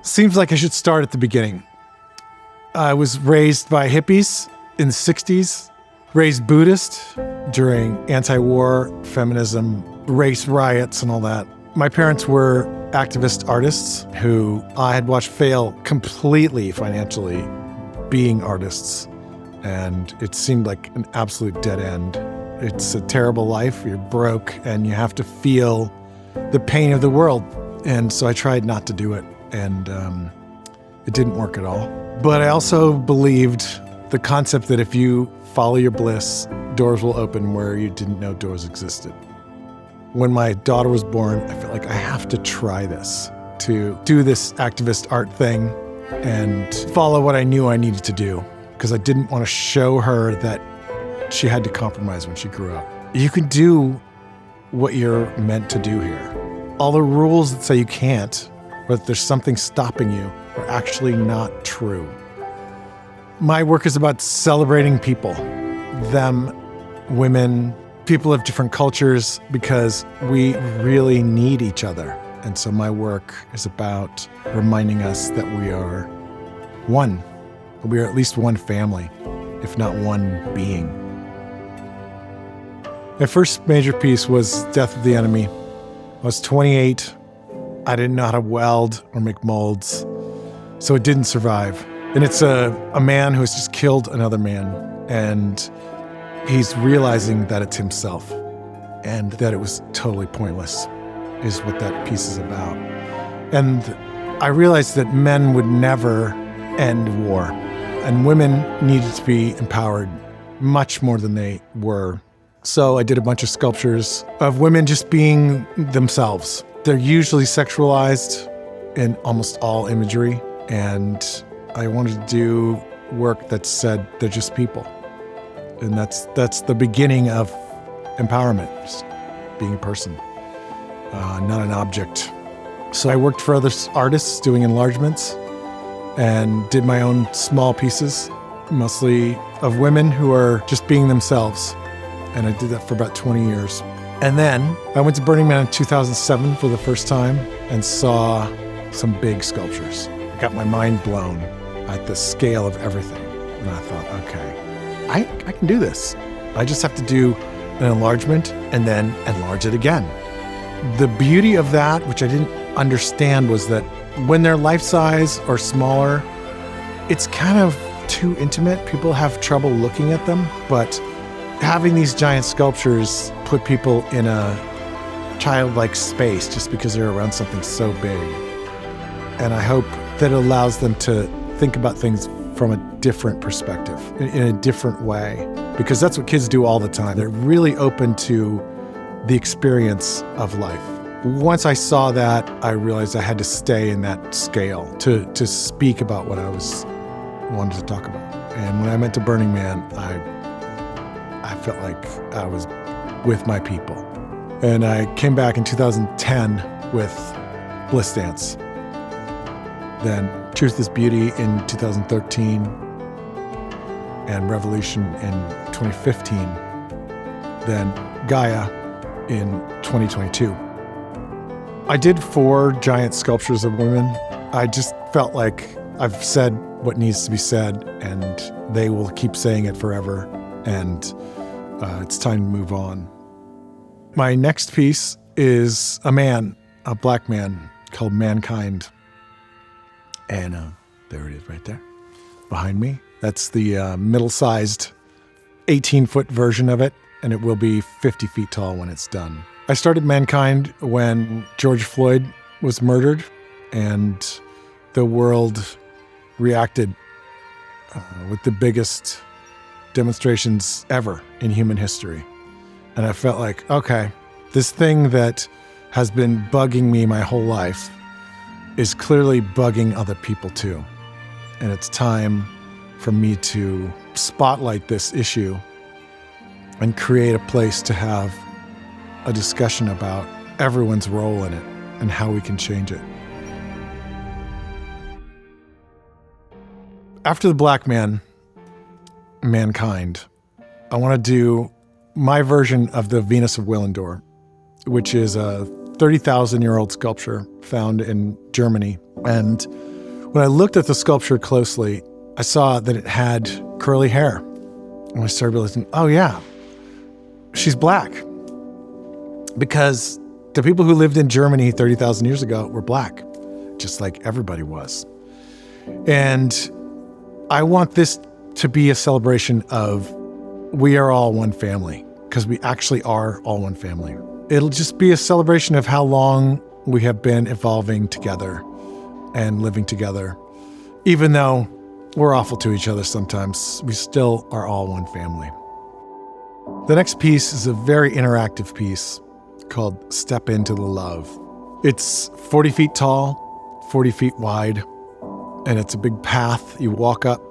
Seems like I should start at the beginning. I was raised by hippies in the 60s, raised Buddhist during anti-war feminism, race riots and all that. My parents were activist artists who I had watched fail completely financially being artists. And it seemed like an absolute dead end. It's a terrible life. You're broke and you have to feel the pain of the world. And so I tried not to do it. And it didn't work at all. But I also believed the concept that if you follow your bliss, doors will open where you didn't know doors existed. When my daughter was born, I felt like I have to try this, to do this activist art thing and follow what I knew I needed to do, because I didn't want to show her that she had to compromise when she grew up. You can do what you're meant to do here. All the rules that say you can't, or that there's something stopping you, are actually not true. My work is about celebrating people, them, women, people of different cultures, because we really need each other. And so my work is about reminding us that we are one. We are at least one family, if not one being. My first major piece was Death of the Enemy. I was 28. I didn't know how to weld or make molds, so it didn't survive. And it's a man who has just killed another man, and he's realizing that it's himself and that it was totally pointless, is what that piece is about. And I realized that men would never end war, and women needed to be empowered much more than they were. So I did a bunch of sculptures of women just being themselves. They're usually sexualized in almost all imagery, and I wanted to do work that said they're just people. And that's the beginning of empowerment, just being a person, not an object. So I worked for other artists doing enlargements and did my own small pieces, mostly of women who are just being themselves. And I did that for about 20 years. And then I went to Burning Man in 2007 for the first time and saw some big sculptures. I got my mind blown at the scale of everything. And I thought, okay, I can do this. I just have to do an enlargement and then enlarge it again. The beauty of that, which I didn't understand, was that when they're life-size or smaller, it's kind of too intimate. People have trouble looking at them, but having these giant sculptures put people in a childlike space just because they're around something so big. And I hope that it allows them to think about things from a different perspective, in a different way, because that's what kids do all the time. They're really open to the experience of life. Once I saw that, I realized I had to stay in that scale to speak about what I wanted to talk about. And when I went to Burning Man, I felt like I was with my people. And I came back in 2010 with Bliss Dance. Then Truth is Beauty in 2013 and Revolution in 2015. Then Gaia in 2022. I did 4 giant sculptures of women. I just felt like I've said what needs to be said, and they will keep saying it forever. And it's time to move on. My next piece is a man, a black man called Mankind. And there it is right there behind me. That's the middle-sized 18-foot version of it, and it will be 50 feet tall when it's done. I started Mankind when George Floyd was murdered, and the world reacted with the biggest demonstrations ever in human history. And I felt like, okay, this thing that has been bugging me my whole life is clearly bugging other people too. And it's time for me to spotlight this issue and create a place to have a discussion about everyone's role in it and how we can change it. After the black man, Mankind, I want to do my version of the Venus of Willendorf, which is a 30,000-year-old sculpture found in Germany. And When I looked at the sculpture closely, I saw that it had curly hair. And I started realizing, oh yeah, she's black. Because the people who lived in Germany 30,000 years ago were black, just like everybody was. And I want this to be a celebration of we are all one family, because we actually are all one family. It'll just be a celebration of how long we have been evolving together and living together. Even though we're awful to each other sometimes, we still are all one family. The next piece is a very interactive piece called Step Into the Love. It's 40 feet tall, 40 feet wide, and it's a big path you walk up.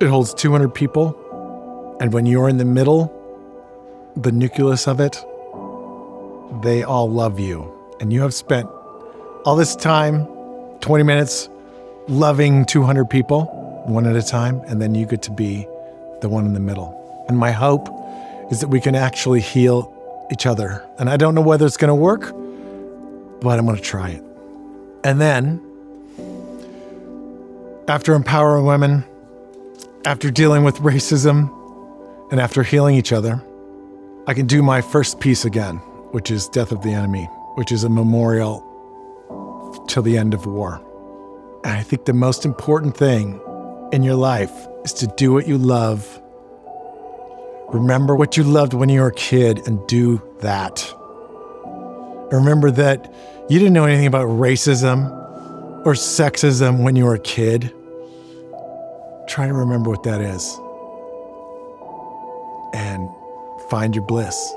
It holds 200 people, and when you're in the middle, the nucleus of it, they all love you. And you have spent all this time, 20 minutes, loving 200 people, one at a time, and then you get to be the one in the middle. And my hope is that we can actually heal each other. And I don't know whether it's going to work, but I'm going to try it. And then, after empowering women, after dealing with racism, and after healing each other, I can do my first piece again, which is Death of the Enemy, which is a memorial to the end of war. And I think the most important thing in your life is to do what you love. Remember what you loved when you were a kid and do that. Remember that you didn't know anything about racism or sexism when you were a kid. Try to remember what that is and find your bliss.